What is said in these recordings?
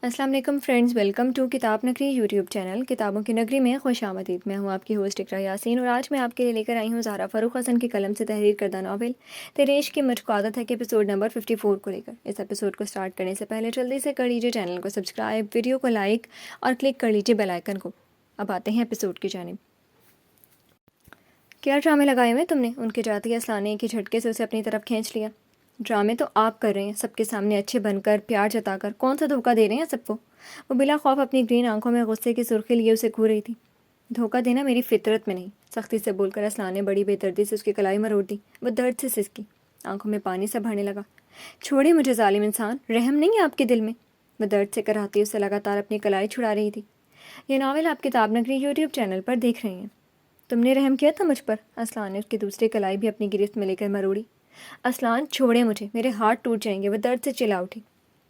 अस्सलाम वालेकुम friends, welcome to किताब नगरी यूट्यूब चैनल। किताबों की नगरी में खुश आमदीद। मैं हूँ आपकी होस्ट इकरा यासीन और आज मैं आपके लिए लेकर आई हूँ ज़हरा फ़ारूक हसन की कलम से तहरीर करदा नावल तेरे इश्क की मुझको आदत है के एपिसोड नंबर 54 को लेकर। इस एपिसोड को स्टार्ट करने से पहले जल्दी से कर लीजिए चैनल को सब्सक्राइब, वीडियो को लाइक और क्लिक कर लीजिए बेल आइकन को। अब आते हैं एपिसोड की जानिब। क्या ड्रामे लगाए हुए तुमने? उनके जाते ही असलान ने एक ही झटके से उसे अपनी तरफ खींच लिया। ड्रामे तो आप कर रहे हैं, सबके सामने अच्छे बनकर, प्यार जताकर। कौन सा धोखा दे रहे हैं सबको? वो बिला खौफ अपनी ग्रीन आंखों में गुस्से की सुर्खी लिए उसे घूर रही थी। धोखा देना मेरी फितरत में नहीं, सख्ती से बोलकर असलान ने बड़ी बेदर्दी से उसकी कलाई मरोड़ दी। वो दर्द से सिसकी, आंखों में पानी सा भरने लगा। छोड़े मुझे जालिम इंसान, रहम नहीं है आपके दिल में? वह दर्द से कराहती उसे लगातार अपनी कलाई छुड़ा रही थी। यह नावल आप किताब नगरी यूट्यूब चैनल पर देख रही हैं। तुमने रहम किया था मुझ पर? असलान ने उसकी दूसरी कलाई भी अपनी गिरफ्त में लेकर मरोड़ी। असलान छोड़े मुझे, मेरे हाथ टूट जाएंगे। वह दर्द से चिल्ला उठी।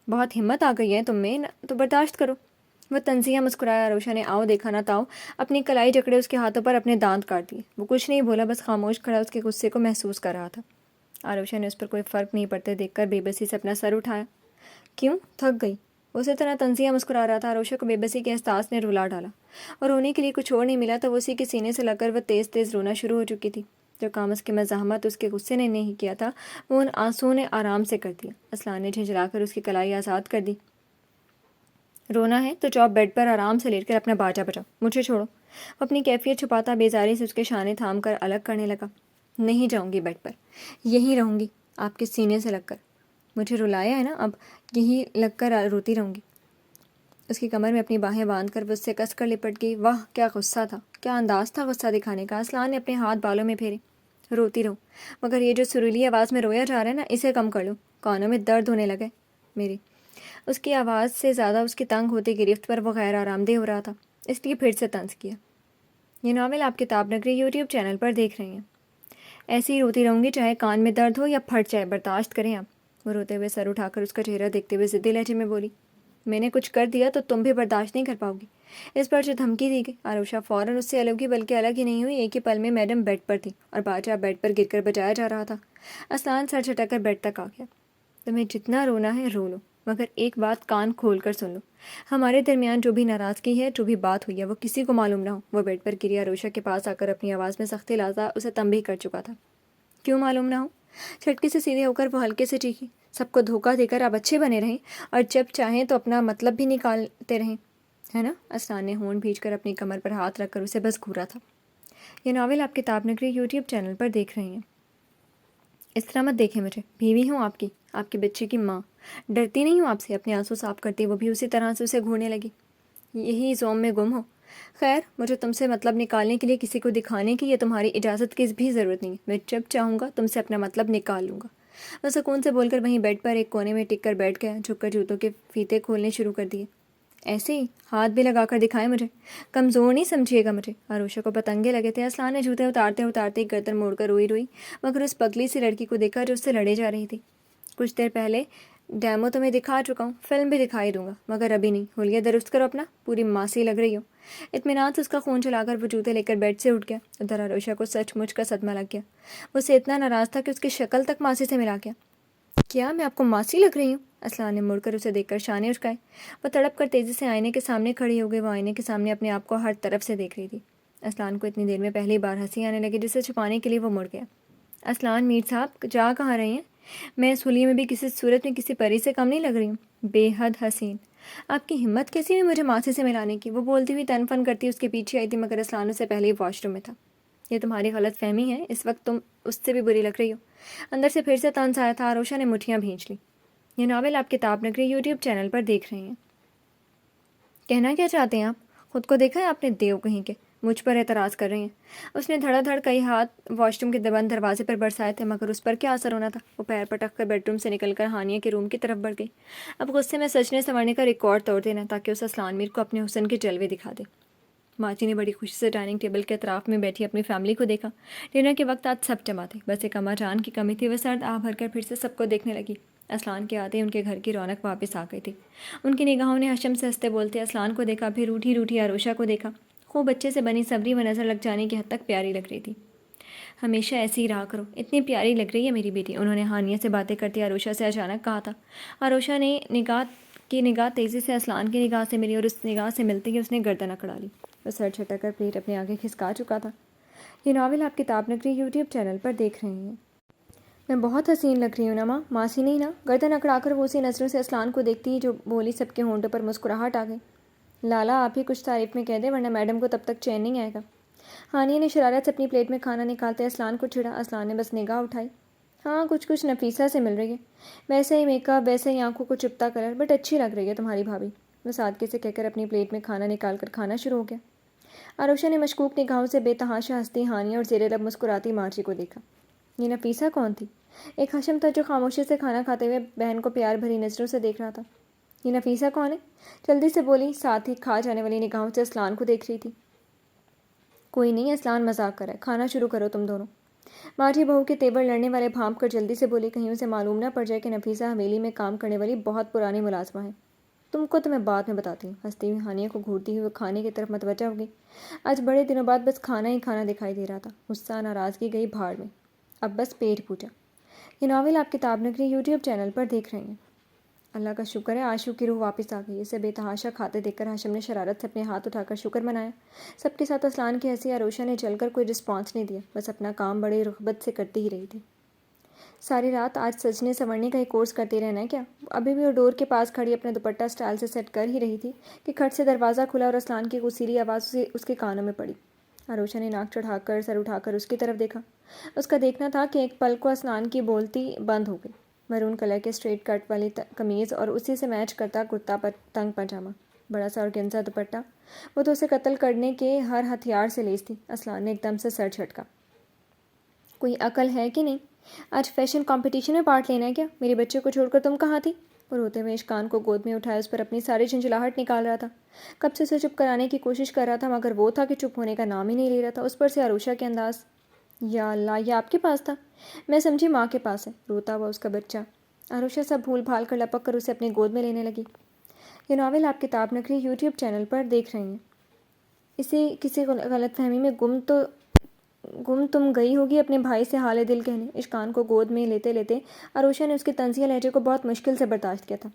बहुत हिम्मत आ गई है तुम में, तो बर्दाश्त करो। वह तंजिया मुस्कुराया। आरोशा ने आओ देखा ना ताओ अपनी कलाई जकड़े उसके हाथों पर अपने दांत काट दिए। वो कुछ नहीं बोला, बस खामोश खड़ा उसके गुस्से को महसूस कर रहा था। आरोशा ने उस पर कोई फ़र्क नहीं पड़ते देखकर बेबसी से अपना सर उठाया। क्यों, थक गई? उसी तरह तंजिया मुस्कुरा रहा था। आरोशा को बेबसी के एहसास ने रुला डाला और रोने के लिए कुछ और नहीं मिला तो वो उसी के सीने से लगकर वह तेज़ तेज़ रोना शुरू हो चुकी थी। जो काम उसकी मज़ाहमत उसके गुस्से ने नहीं किया था वो उन आंसुओं ने आराम से कर दिया। असलान ने झिझलाकर उसकी कलाई आज़ाद कर दी। रोना है तो जाओ बेड पर आराम से लेटकर अपना बाजा बजाओ, मुझे छोड़ो। वो अपनी कैफियत छुपाता बेजारी से उसके शाने थाम कर अलग करने लगा। नहीं जाऊंगी बेड पर, यहीं रहूंगी आपके सीने से लगकर। मुझे रुलाया है ना, अब यहीं लगकर रोती रहूंगी। उसकी कमर में अपनी बाहें बांधकर वो उससे कस कर लिपट गई। वाह क्या गुस्सा था, क्या अंदाज था गुस्सा दिखाने का। असलान ने अपने हाथ बालों में फेरे। रोती रहो, मगर ये जो सुरीली आवाज़ में रोया जा रहा है ना, इसे कम कर लो। कानों में दर्द होने लगे मेरे। उसकी आवाज़ से ज़्यादा उसकी तंग होती गिरफ्त पर वो गैर आरामदेह हो रहा था, इसलिए फिर से तंज किया। ये नावल आप किताब नगरी यूट्यूब चैनल पर देख रही हैं। ऐसे ही रोती रहूँगी चाहे कान में दर्द हो या फट जाए, बर्दाश्त करें आप। वो रोते हुए सर उठाकर उसका चेहरा देखते हुए ज़िद्दी लहजे में बोली। मैंने कुछ कर दिया तो तुम भी बर्दाश्त नहीं कर पाओगी। इस पर जो धमकी दी गई, आरोशा फ़ौरन उससे अलग हुई, बल्कि अलग ही नहीं हुई। एक ही पल में मैडम बेड पर थी और बाजा बेड पर गिरकर बजाया जा रहा था। असलान सर झटक कर बेड तक आ गया। तुम्हें जितना रोना है रो लो, मगर एक बात कान खोल कर सुन लो। हमारे दरमियान जो भी नाराज़गी है, जो भी बात हुई है, वो किसी को मालूम ना हो। वो बेड पर गिरी आरोशा के पास आकर अपनी आवाज़ में सख्ती लाता उसे तंबीह कर चुका था। क्यों मालूम ना हो? झटके से सीधे होकर वो हल्के से चीखी। सबको धोखा देकर आप अच्छे बने रहें और जब चाहें तो अपना मतलब भी निकालते रहें, है ना? असलान ने होंठ भींचकर अपनी कमर पर हाथ रखकर उसे बस घूरा था। यह नावल आप किताब नगरी यूट्यूब चैनल पर देख रही हैं। इस तरह मत देखें मुझे, बीवी हूँ आपकी, आपके बच्चे की माँ। डरती नहीं हूँ आपसे। अपने आंसू साफ करती वो भी उसी तरह से उसे घूरने लगी। यही जोम में गुम हो। खैर, मुझे तुमसे मतलब निकालने के लिए किसी को दिखाने की या तुम्हारी इजाज़त की भी ज़रूरत नहीं। मैं जब चाहूँगा तुमसे अपना मतलब निकाल लूँगा। वह सुकून से बोलकर वहीं बेड पर एक कोने में टिक कर बैठ गया। झुककर जूतों के फीते खोलने शुरू कर दिए। ऐसे ही हाथ भी लगाकर दिखाए मुझे, कमज़ोर नहीं समझिएगा मुझे। आरुषा को पतंगे लगे थे। असलान ने जूते उतारते उतारते गर्दन मोड़कर रोई रोई, मगर उस पगली सी लड़की को देखा जो उससे लड़े जा रही थी। कुछ देर पहले डैमो तो मैं दिखा चुका हूँ, फिल्म भी दिखाई दूंगा, मगर अभी नहीं। हुलिया दुरुस्त करो अपना, पूरी मासी लग रही हो। इत्मीनान से उसका खून चलाकर वो जूते लेकर बेड से उठ गया। उधर आरुषा को सचमुच का सदमा लग गया। वो उससे इतना नाराज़ था कि उसकी शक्ल तक मासी से मिला गया। क्या मैं आपको मासी लग रही हूँ? असलान ने मुड़कर उसे देखकर शाने उचकाए। वो तड़प कर तेज़ी से आईने के सामने खड़ी हो गई। वो आईने के सामने अपने आप को हर तरफ से देख रही थी। असलान को इतनी देर में पहली बार हंसी आने लगी, जिसे छुपाने के लिए वो मुड़ गया। असलान मीर साहब जा कहाँ रही हैं? मैं इस हुलिये में भी किसी सूरत में किसी परी से कम नहीं लग रही हूँ। बेहद हसीन। आपकी हिम्मत कैसी हुई मुझे मासी से मिलाने की? वो बोलती हुई तन फन करती उसके पीछे आई थी, मगर असलान उससे पहले ही वॉशरूम में था। ये तुम्हारी गलत फहमी है, इस वक्त तुम उससे भी बुरी लग रही हो। अंदर से फिर से तंज आया था। आरोशा ने मुठियाँ भींच ली। ये नावल आप किताब नगरी यूट्यूब चैनल पर देख रही हैं। कहना क्या चाहते हैं आप? खुद को देखा है आपने? देव कहीं के मुझ पर एतराज़ कर रही हैं। उसने धड़ाधड़ कई हाथ वॉशरूम के बंद दरवाजे पर बरसाए थे, मगर उस पर क्या असर होना था। वो पैर पटक कर बेडरूम से निकलकर हानिया के रूम की तरफ बढ़ गई। अब गुस्से में सजने संवरने का रिकॉर्ड तोड़ देना, ताकि उस असलान मीर को अपने हुस्न के जलवे दिखा दे। माची ने बड़ी खुशी से डाइनिंग टेबल के अतराफ में बैठी अपनी फैमिली को देखा। डिनर के वक्त आज सब जमा थे, बस एक अम्मा जान की कमी थी। वह सर्द आ भरकर फिर से सबको देखने लगी। असलान के आते ही उनके घर की रौनक वापस आ गई थी। उनकी निगाहों ने हशम से हंसते बोलते असलान को देखा, फिर रूठी रूठी आरोशा को देखा। खूब अच्छे से बनी सबरी व नज़र लग जाने की हद तक प्यारी लग रही थी। हमेशा ऐसी ही रहा करो, इतनी प्यारी लग रही है मेरी बेटी, उन्होंने हानिया से बातें करते आरोशा से अचानक कहा था। आरोशा ने निगाह की निगाह तेज़ी से असलान की निगाह से मिली और उस निगाह से मिलते ही उसने गर्दन अकड़ा ली। वो सर झटक कर प्लेट अपने आगे खिसका चुका था। ये नावल आप किताब नगरी यूट्यूब चैनल पर देख रहे हैं। मैं बहुत हसीन लग रही हूँ ना माँ? मासी नहीं ना? गर्दन अकड़ाकर वो उसी नज़रों से असलान को देखती ही जो बोली सबके होंठों पर मुस्कुराहट आ गई। लाला आप ही कुछ तारीफ़ में कह दें वरना मैडम को तब तक चैन नहीं आएगा। हानिया ने शरारत से अपनी प्लेट में खाना निकालते असलान को छिड़ा। असलान ने बस निगाह उठाई। हाँ कुछ कुछ नफीसा से मिल रही है, वैसे ही मेकअप, वैसे ही आंखों को चुपता कलर, बट अच्छी लग रही है तुम्हारी भाभी। वो सादगी से कहकर अपनी प्लेट में खाना निकाल कर खाना शुरू हो गया। आरुषा ने मशकूक निगाहों से बेतहाशा हंसती हानिया और ज़ेरे लब मुस्कुराती मार्ची को देखा। ये नफीसा कौन थी? एक हशम था जो खामोशी से खाना खाते हुए बहन को प्यार भरी नज़रों से देख रहा था। ये नफीसा कौन है? जल्दी से बोली, साथ ही खा जाने वाली निगाहों से असलान को देख रही थी। कोई नहीं, असलान मजाक कर रहा है, खाना शुरू करो तुम दोनों। माजी बहू के तेवर लड़ने वाले भांप कर जल्दी से बोली, कहीं उसे मालूम ना पड़ जाए कि नफीसा हवेली में काम करने वाली बहुत पुरानी मुलाजमा है। तुमको तो मैं बाद में बताती हूँ। हंसती हुई हानिया को घूरती हुई खाने की तरफ मतवज्जा हो गई। आज बड़े दिनों बाद बस खाना ही खाना दिखाई दे रहा था। गुस्सा नाराज़गी गई भाड़ में, अब बस पेट पूजा। ये नावल आप किताब नगरी यूट्यूब चैनल पर देख रहे हैं। अल्लाह का शुक्र है आशू की रूह वापस आ गई। इसे बेतहाशा खाते देखकर हाशिम ने शरारत से अपने हाथ उठाकर शुक्र मनाया। सबके साथ असलान की हंसी आरोशा ने जलकर कोई रिस्पॉन्स नहीं दिया, बस अपना काम बड़ी रुखबत से करती ही रही थी। सारी रात आज सजने संवरने का ही कोर्स करते रहना है क्या? अभी भी वो डोर के पास खड़ी अपना दुपट्टा स्टाइल से सेट कर ही रही थी कि खट से दरवाज़ा खुला और असलान की गुस्सीली आवाज़ उसके कानों में पड़ी। आरोशा ने नाक चढ़ाकर सर उठाकर उसकी तरफ देखा। उसका देखना था कि एक पल को असलान की बोलती बंद हो गई। मरून कलर के स्ट्रेट कट वाली कमीज़ और उसी से मैच करता कुर्ता पर तंग पजामा, बड़ा सा ऑर्गेन्जा दुपट्टा, वो तो उसे कत्ल करने के हर हथियार से लेस थी। असलान ने एकदम से सर झटका। कोई अकल है कि नहीं? आज फैशन कंपटीशन में पार्ट लेना है क्या? मेरे बच्चे को छोड़कर तुम कहाँ थी? वो रोते हुए इश्कान को गोद में उठाए उस पर अपनी सारी झंझलाहट निकाल रहा था। कब से उसे चुप कराने की कोशिश कर रहा था मगर वो था कि चुप होने का नाम ही नहीं ले रहा था। उस पर से आरुषा के अंदाज, या अल्लाह ये आपके पास था? मैं समझी माँ के पास है। रोता हुआ उसका बच्चा। आरुषा सब भूल भाल कर लपक कर उसे अपनी गोद में लेने लगी। ये नावल आप किताब नगरी यूट्यूब चैनल पर देख रही हैं। इसे किसी गलतफहमी में गुम तुम गई होगी अपने भाई से हाले दिल कहने। इश्कान को गोद में लेते लेते आरुषा ने उसके तंजिया लहजे को बहुत मुश्किल से बर्दाश्त किया था।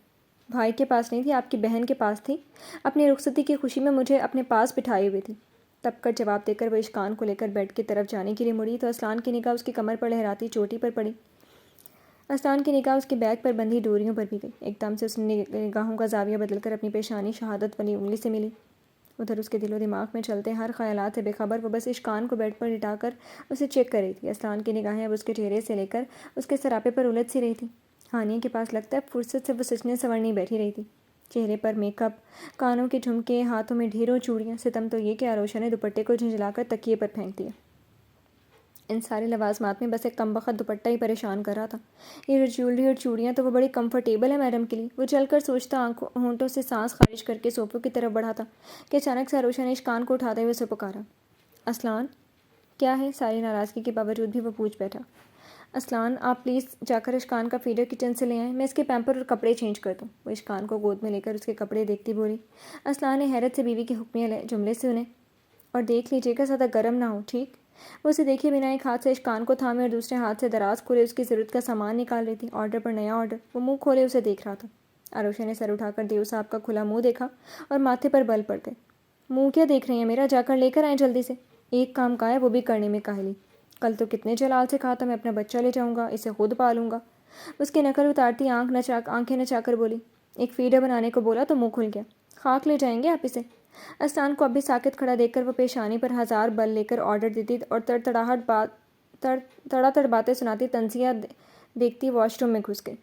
भाई के पास नहीं थी, आपकी बहन के पास थी। अपनी रुखसती की खुशी में मुझे अपने पास बिठाई हुई थी। तब कर जवाब देकर वह इश्कान को लेकर बेड की तरफ जाने के लिए मुड़ी तो असलान की निगाह उसकी कमर पर लहराती चोटी पर पड़ी। असलान की निगाह उसके बैग पर बंधी डोरियों पर भी गई। एकदम से उसने निगाहों का जाविया बदलकर अपनी पेशानी शहादत वाली उंगली से मिली। उधर उसके दिलो दिमाग में चलते हर ख्यालात से बेखबर वो बस इश्कान को बेड पर लिटाकर उसे चेक कर रही थी। असलान की निगाहें अब उसके चेहरे से लेकर उसके सरापे पर उलझ सी रही थी। हानिया के पास लगता है फुर्सत से वो सजने संवरनी बैठी रही थी। चेहरे पर मेकअप, कानों के झुमके, हाथों में ढेरों चूड़ियाँ। सितम तो ये कि आरोशा ने दुपट्टे को झंझलाकर तकिए पर फेंक दिया। इन सारे लवाजमात में बस एक कमबख्त दुपट्टा ही परेशान कर रहा था। ये ज्वेलरी और चूड़ियाँ तो वो बड़ी कंफर्टेबल है मैडम के लिए। वो चलकर सोचता आंखों होंठों से सांस खारिज करके सोफों की तरफ बढ़ा था कि अचानक से आरुषा ने इश्कान को उठाते हुए उसे पुकारा। असलान क्या है? सारी नाराज़गी के बावजूद भी वो पूछ बैठा। असलान आप प्लीज़ जाकर इश्कान का फीडर किचन से ले आएँ, मैं इसके पैम्पर और कपड़े चेंज कर दूँ। वो इश्कान को गोद में लेकर उसके कपड़े देखती बोली। असलान ने हैरत से बीवी के हुक्मिया जुमले से उन्हें, और देख लीजिएगा ज़्यादा गर्म ना हो, ठीक? वो उसे देखे बिना एक हाथ से इश्कान को थामे और दूसरे हाथ से दराज खोले उसकी ज़रूरत का सामान निकाल रही थी। ऑर्डर पर नया ऑर्डर। वो मुंह खोले उसे देख रहा था। आरुषा ने सर उठाकर देव साहब का खुला मुंह देखा और माथे पर बल पड़ गए। मुंह क्या देख रही हैं मेरा? जाकर लेकर आए जल्दी से। एक काम का है वो भी करने में काहली। कल तो कितने जलाल से कहा था मैं अपना बच्चा ले जाऊँगा, इसे खुद पालूंगा। उसकी नकल उतारती आंखें नचाकर बोली। एक फीडर बनाने को बोला तो मुँह खुल गया। खाक ले जाएंगे आप इसे? असलान को अभी साकित खड़ा देखकर वो पेशानी पर हज़ार बल लेकर ऑर्डर देती और तड़ातड़ बातें सुनाती तंजिया देखती वॉशरूम में घुस गई।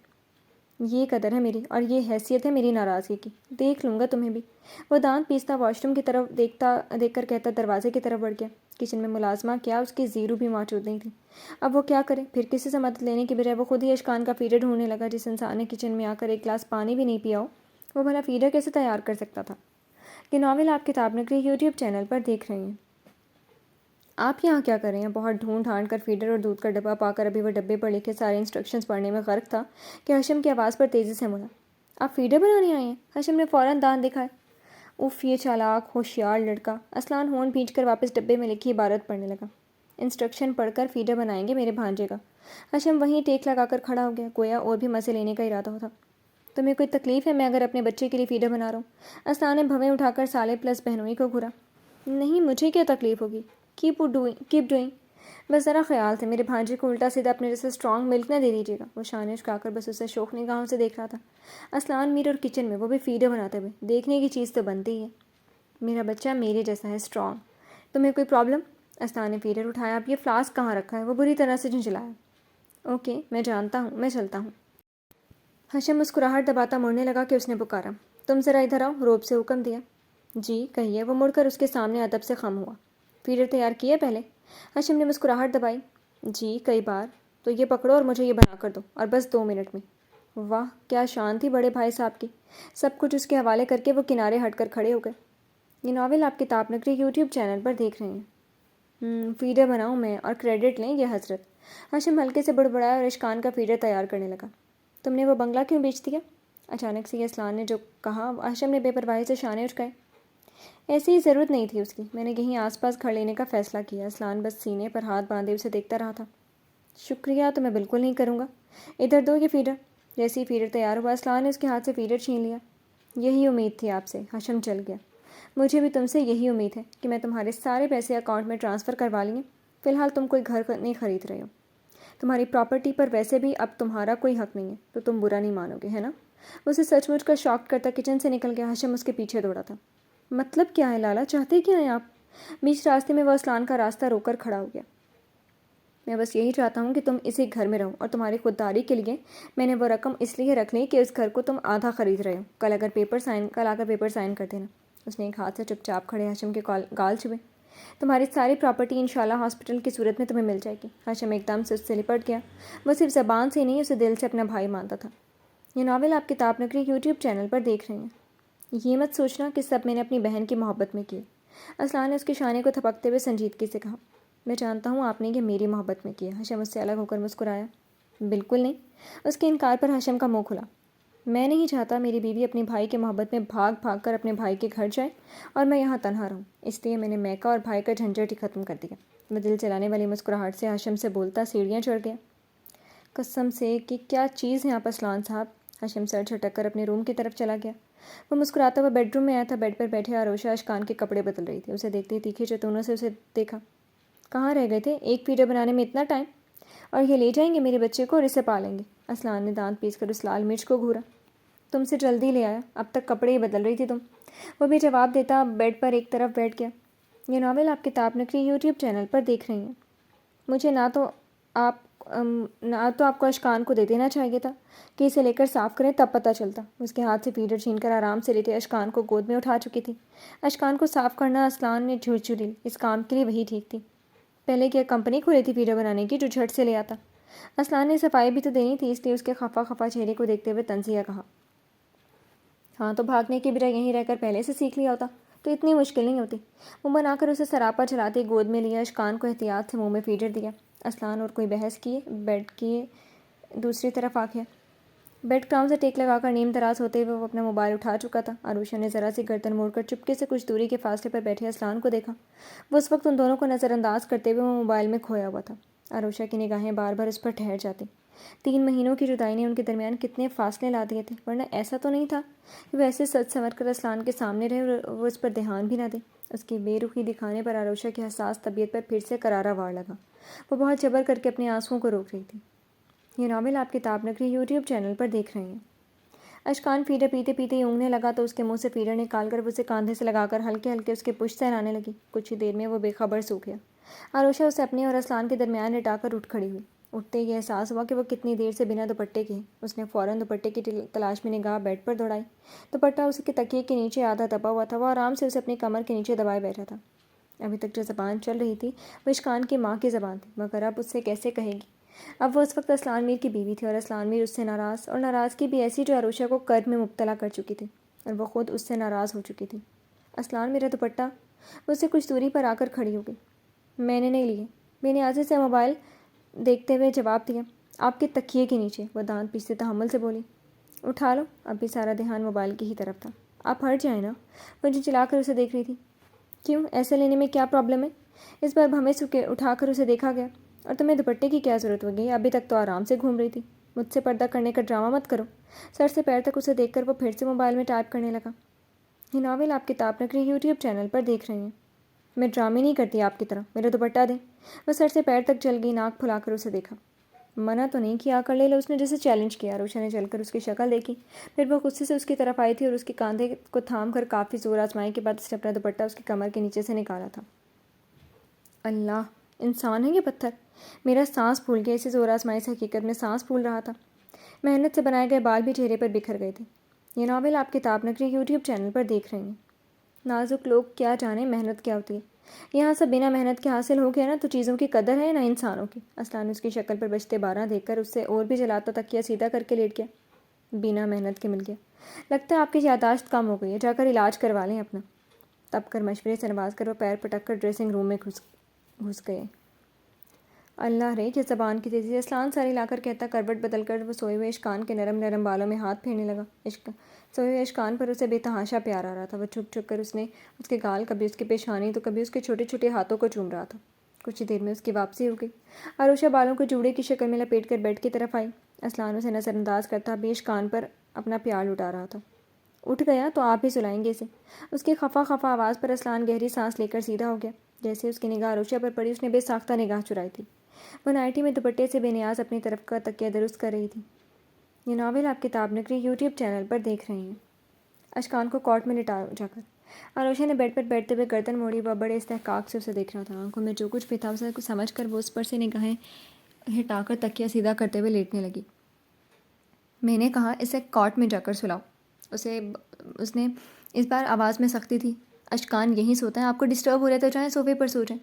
ये कदर है मेरी और ये हैसियत है मेरी नाराज़गी की, देख लूँगा तुम्हें भी। वो दांत पीसता वॉशरूम की तरफ देखकर कहता दरवाजे की तरफ बढ़ गया। किचन में मुलाजमा क्या उसकी ज़ीरू भी मौजूद नहीं थी। अब वो क्या करे? फिर किसी से मदद लेने की बजाय वो खुद ही इश्कान का फीडर ढूंढने लगा। जिस इंसान ने किचन में आकर एक गिलास पानी भी नहीं पिया हो वो भला फीडर कैसे तैयार कर सकता था? ये नावल आप किताब नगरी यूट्यूब चैनल पर देख रही हैं। आप यहाँ क्या कर रहे हैं? बहुत ढूंढ ढांड कर फीडर और दूध का डब्बा पाकर अभी वह डब्बे पर लिखे सारे इंस्ट्रक्शंस पढ़ने में गर्क था कि हशम की आवाज़ पर तेज़ी से मुड़ा। आप फीडर बनाने आए हैं? हशम ने फ़ौरन दांत दिखाए। उफ़, ये चालाक होशियार लड़का। असलान होंठ भींच कर वापस डब्बे में लिखी इबारत पढ़ने लगा। इंस्ट्रक्शन पढ़कर फीडर बनाएंगे मेरे भांजे का। हशम वहीं टेक लगाकर खड़ा हो गया, गोया और भी मज़े लेने का इरादा होता। تمہیں کوئی تکلیف ہے میں اگر اپنے بچے کے لیے فیڈر بنا رہا ہوں؟ اسلان نے بھویں اٹھا کر سالے پلس بہنوئی کو گھورا۔ نہیں، مجھے کیا تکلیف ہوگی؟ Keep doing. بس ذرا خیال سے میرے بھانجے کو الٹا سیدھا اپنے جیسے اسٹرانگ ملک نہ دے دیجیے گا۔ وہ شانے اچکا کر بس اسے شوق نگاہوں سے دیکھ رہا تھا۔ اسلان میر اور کچن میں، وہ بھی فیڈر بناتے ہوئے، دیکھنے کی چیز تو بنتی ہی ہے۔ میرا بچہ میرے جیسا ہے، اسٹرانگ۔ تمہیں کوئی پرابلم؟ اسلان نے فیڈر اٹھایا۔ اب یہ فلاسک کہاں رکھا ہے؟ وہ بری طرح سے جھنجھلایا۔ اوکے، میں جانتا ہوں، میں چلتا ہوں۔ ہاشم مسکراہٹ دباتا مڑنے لگا کہ اس نے پکارا۔ تم ذرا ادھر آؤ، روب سے حکم دیا۔ جی کہیے۔ وہ مڑ کر اس کے سامنے ادب سے خم ہوا۔ فیڈر تیار کیے پہلے؟ ہاشم نے مسکراہٹ دبائی۔ جی کئی بار۔ تو یہ پکڑو اور مجھے یہ بنا کر دو، اور بس 2 منٹ میں۔ واہ کیا شان تھی بڑے بھائی صاحب کی۔ سب کچھ اس کے حوالے کر کے وہ کنارے ہٹ کر کھڑے ہو گئے۔ یہ ناول آپ کتاب نگری یوٹیوب چینل پر دیکھ رہے ہیں۔ فیڈر بناؤں میں، اور کریڈٹ لیں یہ حضرت۔ ہاشم ہلکے سے بڑبڑایا اور اشکان کا فیڈر تیار کرنے لگا۔ تم نے وہ بنگلہ کیوں بیچ دیا؟ اچانک سے اسلان نے جو کہا، ہاشم نے بے پرواہی سے شانے اچکائے۔ ایسی ہی ضرورت نہیں تھی اس کی، میں نے کہیں آس پاس گھر لینے کا فیصلہ کیا۔ اسلان بس سینے پر ہاتھ باندھے اسے دیکھتا رہا تھا۔ شکریہ، تو میں بالکل نہیں کروں گا۔ ادھر دو یہ فیڈر۔ جیسے ہی فیڈر تیار ہوا، اسلان نے اس کے ہاتھ سے فیڈر چھین لیا۔ یہی امید تھی آپ سے۔ ہاشم چل گیا۔ مجھے بھی تم سے یہی امید ہے کہ میں تمہارے سارے پیسے اکاؤنٹ میں ٹرانسفر کروا لیں گے۔ فی الحال تم کوئی گھر نہیں خرید رہے ہو، تمہاری پراپرٹی پر ویسے بھی اب تمہارا کوئی حق نہیں ہے، تو تم برا نہیں مانو گے، ہے نا؟ اسے سچ مچ کا شاک کرتا کچن سے نکل گیا۔ ہاشم اس کے پیچھے دوڑا تھا۔ مطلب کیا ہے لالا، چاہتے کیا ہیں آپ؟ بیچ راستے میں وہ اسلان کا راستہ روک کر کھڑا ہو گیا۔ میں بس یہی چاہتا ہوں کہ تم اسی گھر میں رہو، اور تمہاری خودداری کے لیے میں نے وہ رقم اس لیے رکھ لی کہ اس گھر کو تم آدھا خرید رہے ہو۔ کل آ کر پیپر سائن کر دینا۔ اس نے ایک ہاتھ سے چپ چاپ کھڑے ہاشم کے گال چھپے۔ تمہاری ساری پراپرٹی انشاءاللہ ہاسپٹل کی صورت میں تمہیں مل جائے گی۔ ہاشم ایک دم سے اس سے لپٹ گیا۔ وہ صرف زبان سے نہیں، اسے دل سے اپنا بھائی مانتا تھا۔ یہ ناول آپ کتاب نگری یوٹیوب چینل پر دیکھ رہے ہیں۔ یہ مت سوچنا کہ سب میں نے اپنی بہن کی محبت میں کیے۔ اسلان نے اس کے شانے کو تھپکتے ہوئے سنجیدگی سے کہا۔ میں جانتا ہوں آپ نے یہ میری محبت میں کیا۔ ہاشم اس سے الگ ہو کر مسکرایا۔ بالکل نہیں۔ اس کے انکار پر ہاشم کا منہ کھلا۔ میں نہیں چاہتا میری بیوی اپنے بھائی کے محبت میں بھاگ بھاگ کر اپنے بھائی کے گھر جائے اور میں یہاں تنہا رہوں، اس لیے میں نے میکا اور بھائی کا جھنجھٹ ہی ختم کر دیا۔ وہ دل جلانے والی مسکراہٹ سے ہاشم سے بولتا سیڑھیاں چڑھ گیا۔ قسم سے کہ کیا چیز ہے آپ اسلان صاحب۔ ہاشم سر جھٹک کر اپنے روم کی طرف چلا گیا۔ وہ مسکراتا ہوا بیڈ روم میں آیا تھا۔ بیڈ پر بیٹھے آروشہ اشکان کے کپڑے بدل رہی تھی۔ اسے دیکھتے ہی تیکھے چتونوں سے اسے دیکھا۔ کہاں رہ گئے تھے؟ ایک فیڈر بنانے میں اتنا ٹائم؟ اور یہ لے جائیں گے میرے بچے کو اور اسے پالیں گے؟ اسلان نے دانت پیس کر اس لال مرچ کو گھورا۔ تم سے جلدی لے آیا، اب تک کپڑے ہی بدل رہی تھی تم۔ وہ بھی جواب دیتا بیڈ پر ایک طرف بیٹھ گیا۔ یہ ناول آپ کتاب نگری یوٹیوب چینل پر دیکھ رہی ہیں۔ مجھے نہ تو آپ کو اشکان کو دے دینا چاہیے تھا کہ اسے لے کر صاف کریں، تب پتہ چلتا۔ اس کے ہاتھ سے فیڈر چھین کر آرام سے لیتے اشکان کو گود میں اٹھا چکی تھی۔ اشکان کو صاف کرنا اسلان نے جھرجھری لی۔ اس کام کے لیے وہی ٹھیک تھی۔ پہلے کیا کمپنی کھولی تھی فیڈر بنانے کی جو جھٹ سے لے آتا؟ اسلان نے صفائی بھی تو دینی تھی، اس لیے اس کے خفا خفا چہرے کو دیکھتے ہوئے طنزیہ کہا۔ ہاں تو بھاگنے کی بجائے یہیں رہ کر پہلے سے سیکھ لیا ہوتا تو اتنی مشکل نہیں ہوتی۔ منہ بنا کر اسے سراپا چلاتے گود میں لیا، اشکان کو احتیاط سے منہ میں فیڈر دیا۔ اسلان اور کوئی بحث کیے بیڈ کی دوسری طرف آ گیا۔ بیڈ کراؤن سے ٹیک لگا کر نیم دراز ہوتے ہوئے وہ اپنا موبائل اٹھا چکا تھا۔ آروشہ نے ذرا سی گردن موڑ کر چپکے سے کچھ دوری کے فاصلے پر بیٹھے اسلان کو دیکھا۔ وہ اس وقت ان دونوں کو نظر انداز کرتے ہوئے وہ موبائل میں کھویا ہوا تھا۔ آروشہ کی نگاہیں بار بار اس پر ٹھہر جاتی۔ 3 مہینوں کی جدائی نے ان کے درمیان کتنے فاصلے لا دیے تھے، ورنہ ایسا تو نہیں تھا کہ وہ ایسے سج سنور کر اسلان کے سامنے رہے اور وہ اس پر دھیان بھی نہ دے۔ اس کی بے رخی دکھانے پر آروشہ کی حساس طبیعت پر پھر سے کرارا وار لگا۔ وہ بہت جبر کر کے اپنے آنسوؤں کو روک رہی تھی۔ یہ ناول آپ کتاب نگری یوٹیوب چینل پر دیکھ رہے ہیں۔ اشکان فیڈر پیتے پیتے ہی اونگنے لگا تو اس کے منہ سے فیڈر نکال کر وہ اسے کاندھے سے لگا کر ہلکے ہلکے اس کے پشت سے ہلانے لگی۔ کچھ ہی دیر میں وہ بے خبر سو گیا۔ آروشہ اسے اپنے اور اسلان کے درمیان لٹا کر اٹھ کھڑی ہوئی۔ اٹھتے یہ احساس ہوا کہ وہ کتنی دیر سے بنا دوپٹے کے ہے۔ اس نے فوراً دوپٹے کی تلاش میں نگاہ بیڈ پر دوڑائی۔ دوپٹہ اس کے تکیے کے نیچے آدھا دبا ہوا تھا۔ وہ آرام سے اسے اپنی کمر کے نیچے دبائے بیٹھا تھا۔ ابھی تک جو زبان چل رہی تھی وہ اشکان کی ماں کی زبان تھی، مگر اب اس سے کیسے کہے گی؟ اب وہ اس وقت اسلان میر کی بیوی تھی، اور اسلان میر اس سے ناراض، اور ناراضگی بھی ایسی جو آروشہ کو کرب میں مبتلا کر چکی تھی، اور وہ خود اس سے ناراض ہو چکی تھی۔ اسلان میرا دوپٹہ؟ وہ اس سے کچھ دوری پر آ کر کھڑی ہو گئی۔ میں نے نہیں لیے، میں نے آجے سے موبائل دیکھتے ہوئے جواب دیا۔ آپ کے تکیے کے نیچے، وہ دانت پیستے تحمل سے بولی۔ اٹھا لو۔ اب بھی سارا دھیان موبائل کی ہی طرف تھا۔ آپ ہٹ جائیں نا۔ وہ چلا کر اسے دیکھ رہی تھی۔ کیوں، ایسے لینے میں کیا پرابلم ہے؟ اس بار بھمے سے اٹھا کر اسے دیکھا گیا۔ اور تمہیں دوپٹے کی کیا ضرورت ہو گئی؟ ابھی تک تو آرام سے گھوم رہی تھی۔ मुझ से पर्दा करने का ड्रामा मत करो। सर से पैर तक उसे देखकर वो फिर से मोबाइल में टाइप करने लगा। ये नावल आप किताब नगरी यूट्यूब चैनल पर देख रही हैं। मैं ड्रामे नहीं करती आपकी तरह, मेरा दुपट्टा दें। वह सर से पैर तक चल गई, नाक फुलाकर उसे देखा। मना तो नहीं किया, कर ले लो, उसने जैसे चैलेंज किया। आरुषा ने चलकर उसकी शक्ल देखी, फिर वो गुस्से से उसकी तरफ आई थी और उसके कंधे को थाम कर काफ़ी जोर आजमाई के बाद उसने अपना दुपट्टा उसकी कमर के नीचे से निकाला था। अल्लाह, इंसान है ये पत्थर। मेरा सांस फूल गया। इसे जोर आजमाई से हकीकत में सांस फूल रहा था। मेहनत से बनाए गए बाल भी चेहरे पर बिखर गए थे। ये नावल आप किताब नगरी यूट्यूब चैनल पर देख रही हैं। नाजुक लोग क्या जाने मेहनत क्या होती है। यहाँ सब बिना मेहनत के हासिल हो गया ना तो चीज़ों की कदर है ना इंसानों की। असलान उसकी शक्ल पर बजते 12 देखकर उससे और भी जलाता तकिया सीधा करके लेट गया। बिना मेहनत के मिल गया। लगता है आपकी यादाश्त कम हो गई है, जाकर इलाज करवा लें अपना। तब कर मशवरे से नवाज कर वो पैर पटक कर ड्रेसिंग रूम में घुस गए। अल्लाह रे, ये ज़बान की तेज़ी। असलान सारी लाकर कहता करवट बदल कर वो सोए हुए इश्कान के नरम नरम बालों में हाथ फेरने लगा। सोए हुए इश्कान पर उसे बेतहाशा प्यार आ रहा था। वह छुप छुप कर उसने उसके गाल, कभी उसकी पेशानी तो कभी उसके छोटे छोटे हाथों को चूम रहा था। कुछ ही देर में उसकी वापसी हो गई। आरुषा बालों को जूड़े की शक्ल में लपेट कर बेड की तरफ आई। असलान उसे नज़रअंदाज करता भी इश्कान पर अपना प्यार लुटा रहा था। उठ गया तो आप ही सुलाएंगे इसे। उसकी खफा खफा आवाज़ पर असलान गहरी सांस लेकर सीधा हो गया। जैसे उसकी निगाह आरुषा पर पड़ी, उसने बेसाख्ता निगाह चुराई थी। वह नाइटी में दुपट्टे से बेनियाज अपनी तरफ का तकिया दुरुस्त कर रही थी। ये नावल आप किताब नगरी यूट्यूब चैनल पर देख रही हैं। अशकान को कॉट में लिटा जाकर आरुषा ने बेड पर बैठते हुए गर्दन मोड़ी। वह बड़े इस्तेहकाक से उसे देख रहा था। आंखों में जो कुछ भी था उसे कुछ समझ कर वो उस पर से निगाहें हटाकर तकिया सीधा करते हुए लेटने लगी। मैंने कहा इसे कॉट में जाकर सुलाओ। उसने इस बार आवाज़ में सख्ती थी। अशकान यहीं सोता है, आपको डिस्टर्ब हो रहा है तो चाहे सोफे पर सो जाए।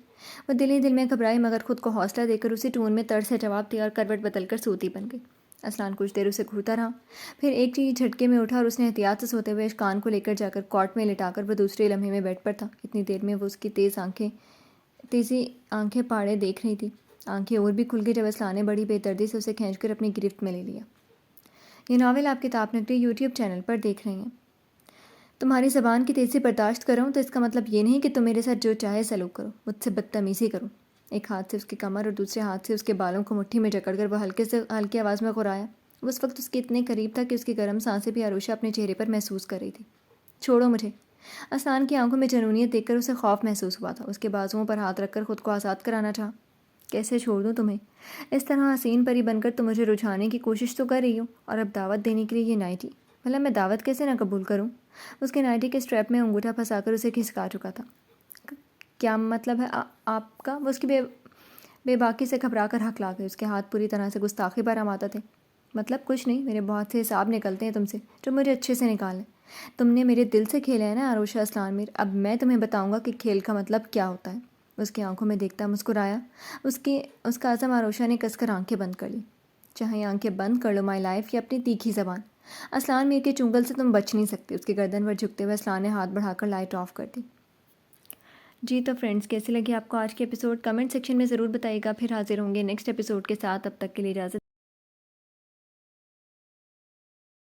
वह दिल ही दिल में घबराई मगर खुद को हौसला देकर उसी टोन में तर्ज से जवाब दिया और करवट बदलकर सोती बन गई। असलान कुछ देर उसे घूरता रहा, फिर एक चीज झटके में उठा और उसने एहतियात से सोते हुए अशकान को लेकर जाकर कॉट में लिटाकर वह दूसरे लम्हे में बेड पर था। इतनी देर में वो उसकी तेज़ी आंखें पाड़े देख रही थी। आंखें और भी खुल गई जब असलान ने बड़ी बेदर्दी से उसे खींचकर अपनी गिरफ्त में ले लिया। ये नावल आप किताब नगरी यूट्यूब चैनल पर देख रही हैं। तुम्हारी ज़बान की तेज़ी बर्दाश्त करूँ तो इसका मतलब ये नहीं कि तुम मेरे साथ जो चाहे सलूक करो, मुझसे बदतमीज़ी करो। एक हाथ से उसकी कमर और दूसरे हाथ से उसके बालों को मुट्ठी में जकड़कर वह हल्की आवाज़ में गुर्राया। वो उस वक्त उसके इतने करीब था कि उसकी गर्म सांसें भी आरुषा अपने चेहरे पर महसूस कर रही थी। छोड़ो मुझे। असलान की आंखों में जनूनियत देखकर उसे खौफ महसूस हुआ था। उसके बाजुओं पर हाथ रखकर खुद को आज़ाद कराना चाहा। कैसे छोड़ दूँ तुम्हें? इस तरह हसीन परी बनकर तुम मुझे रुझाने की कोशिश तो कर रही हो, और अब दावत देने के लिए ये नाइटी। मतलब मैं दावत कैसे ना कबूल करूँ? उसके नाइटी के स्ट्रैप में अंगूठा फंसाकर उसे खिसका चुका था। क्या मतलब है आपका? वो उसकी बेबाकी से घबरा कर हकला गई। उसके हाथ पूरी तरह से गुस्ताखी पर आमादा थे। मतलब कुछ नहीं, मेरे बहुत से हिसाब निकलते हैं तुमसे जो मुझे अच्छे से निकालें। तुमने मेरे दिल से खेला है ना आरुषा असलान मीर। अब मैं तुम्हें बताऊंगा कि खेल का मतलब क्या होता है। उसकी आंखों में देखता मुस्कुराया। उसका आज़म आरुषा ने कसकर आंखें बंद कर ली। चाहे आंखें बंद कर लो माई लाइफ, या अपनी तीखी ज़बान। असलान मीर के चुंगल से तुम बच नहीं सकती। उसकी गर्दन पर झुकते हुए असलान ने हाथ बढ़ाकर लाइट ऑफ कर दी। जी तो फ्रेंड्स, कैसी लगी आपको आज की एपिसोड? कमेंट सेक्शन में ज़रूर बताइएगा। फिर हाजिर होंगे नेक्स्ट एपिसोड के साथ। अब तक के लिए इजाज़त।